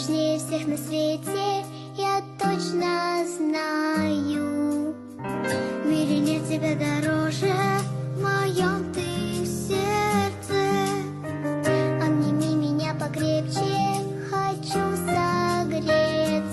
нежнее всех на свете, я точно знаю. В мире нет тебя дороже, в моем ты сердце. Обними меня покрепче, хочу согреться.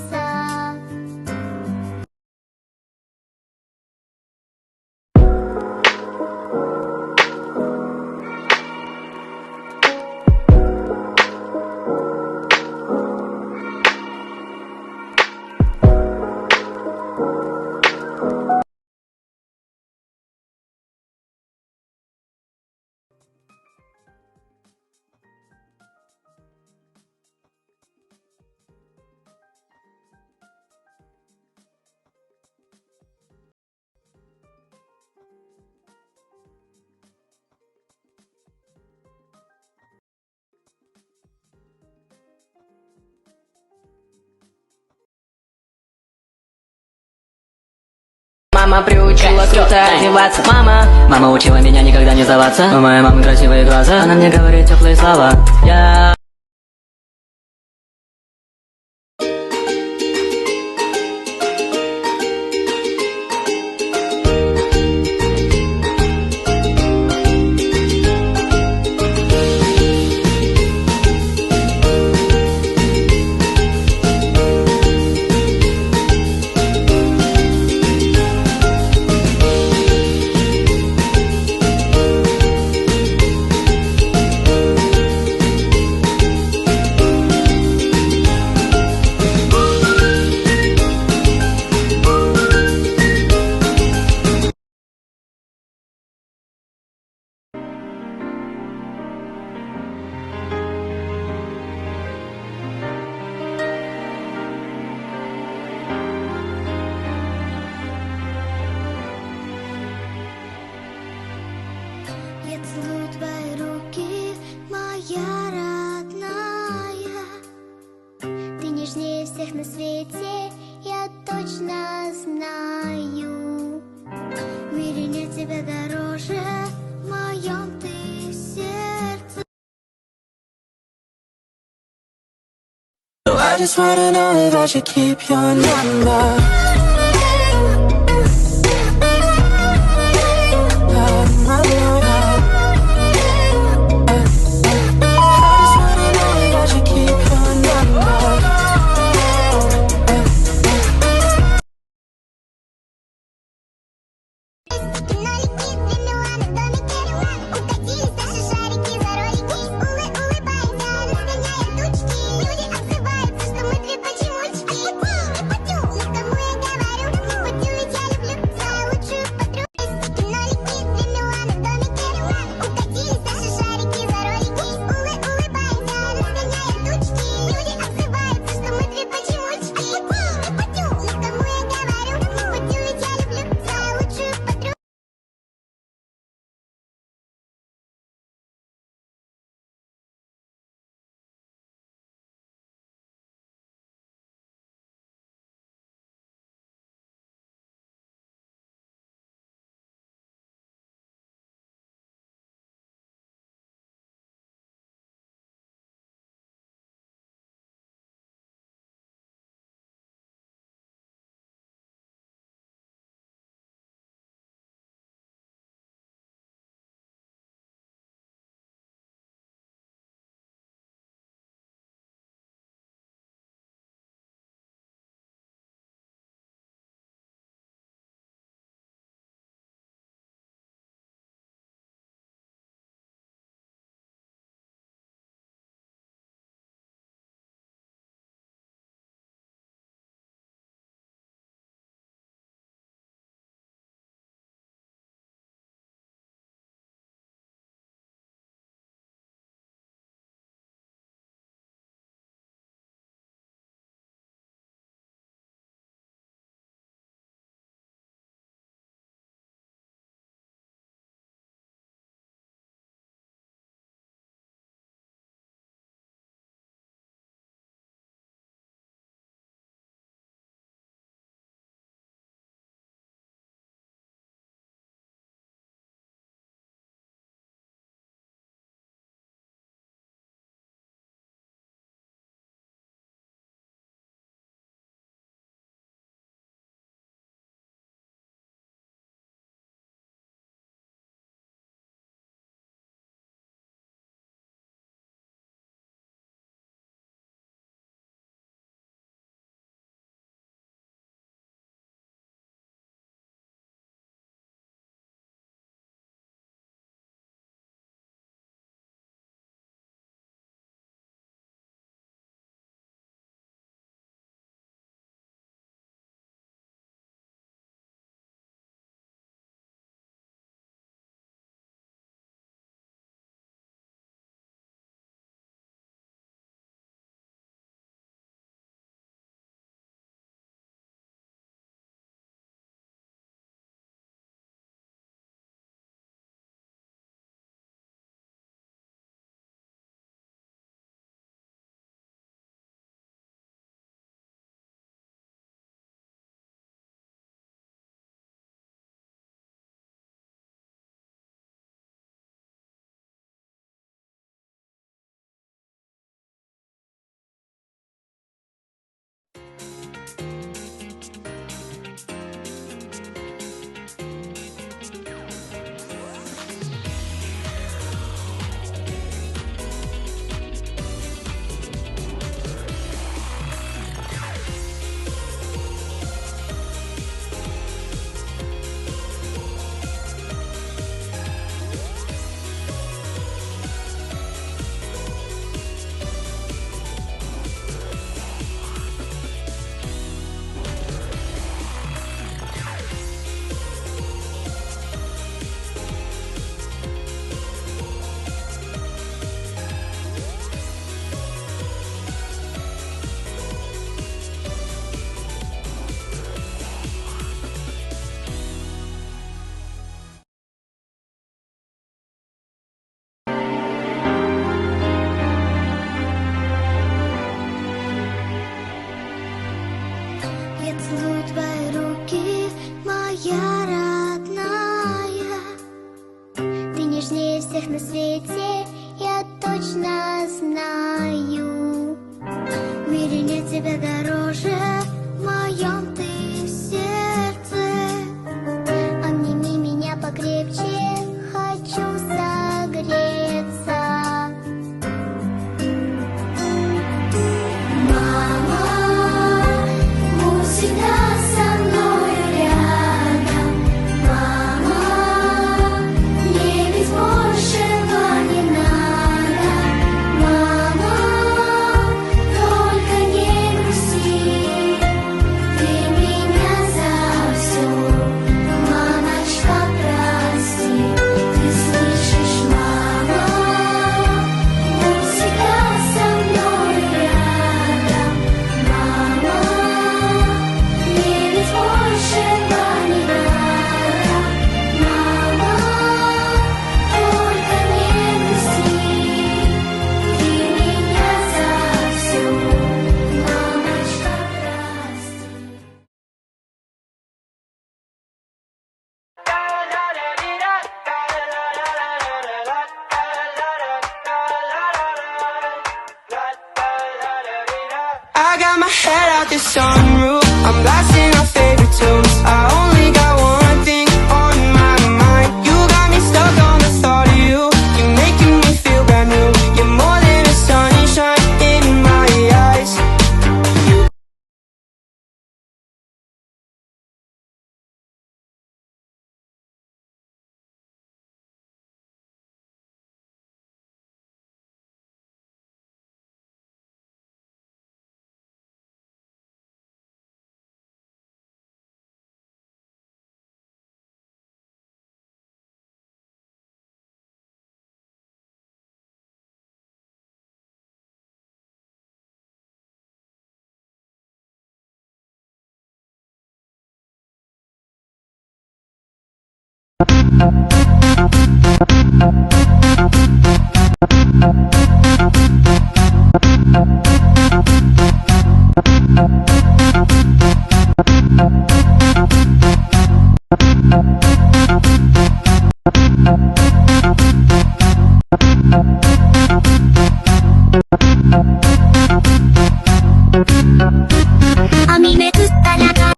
Мама приучила круто одеваться. Мама учила меня никогда не сдаваться. У моей мамы красивые глаза, она мне говорит теплые слова. Я... Я целую твои руки, моя родная. Ты нежнее всех на свете, я точно знаю. В мире нет тебя дороже, в моем ты сердце. I just wanna know if I should keep your number. Я целую твои руки, моя родная. Ты нежнее всех на свете, я точно знаю. В мире нет тебя дороже, в моем ты сердце. Обними меня покрепче, хочу согреться. Мама, будь всегда со мной рядом. Мама, мне ведь большего не надо. Мама, только не грусти, ты меня за все, мамочка, прости. Ты слышишь, мама, будь всегда со мной рядом. Мама, мне ведь большего не надо. Мама, только не грусти, ты меня за все, мамочка, прости. I got my head out the sunroof, I'm blasting our favorite tunes. I only got one thing on my mind. You got me stuck on the thought of you. You're making me feel brand new. You're more than a sunshine in my eyes. A mí me gusta la calle.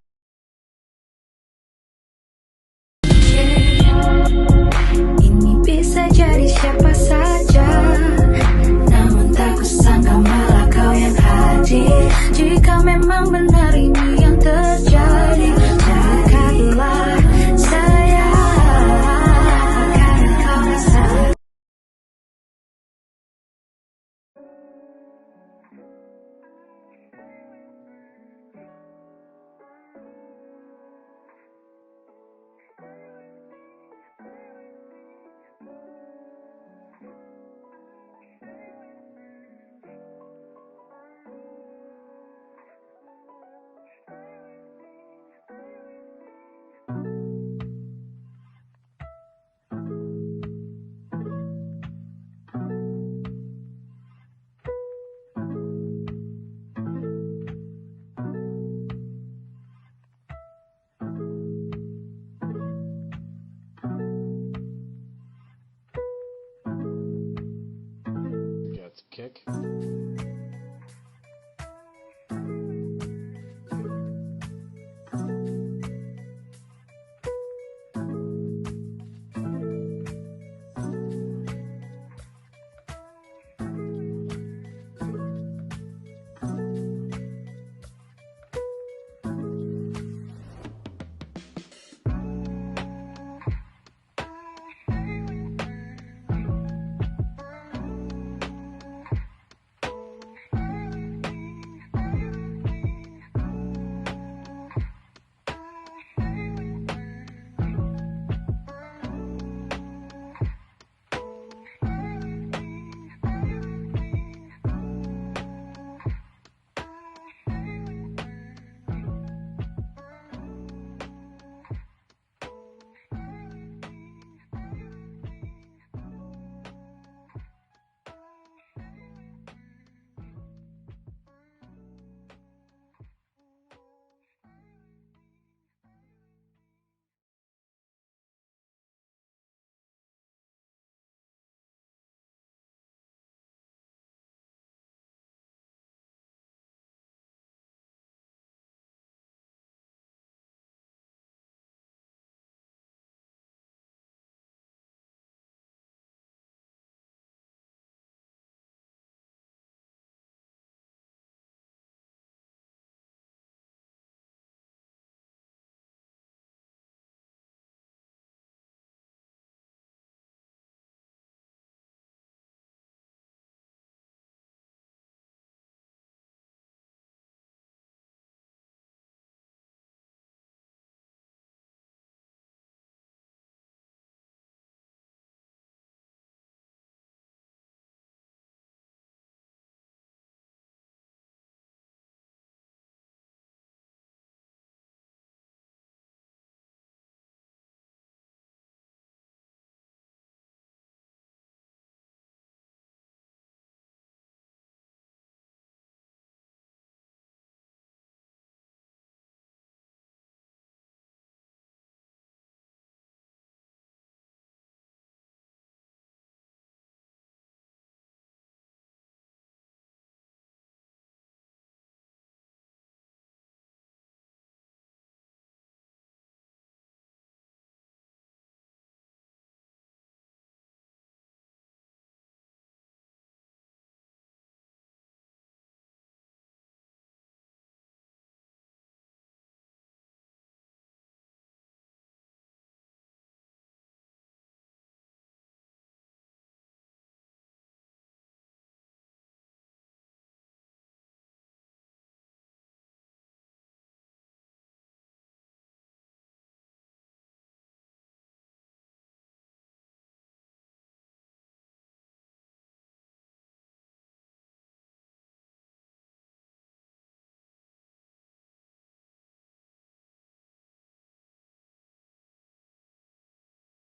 Ini bisa jadi siapa saja, namun tak kusangka malah kau yang hadir. Jika memang benar ini yang terjadi,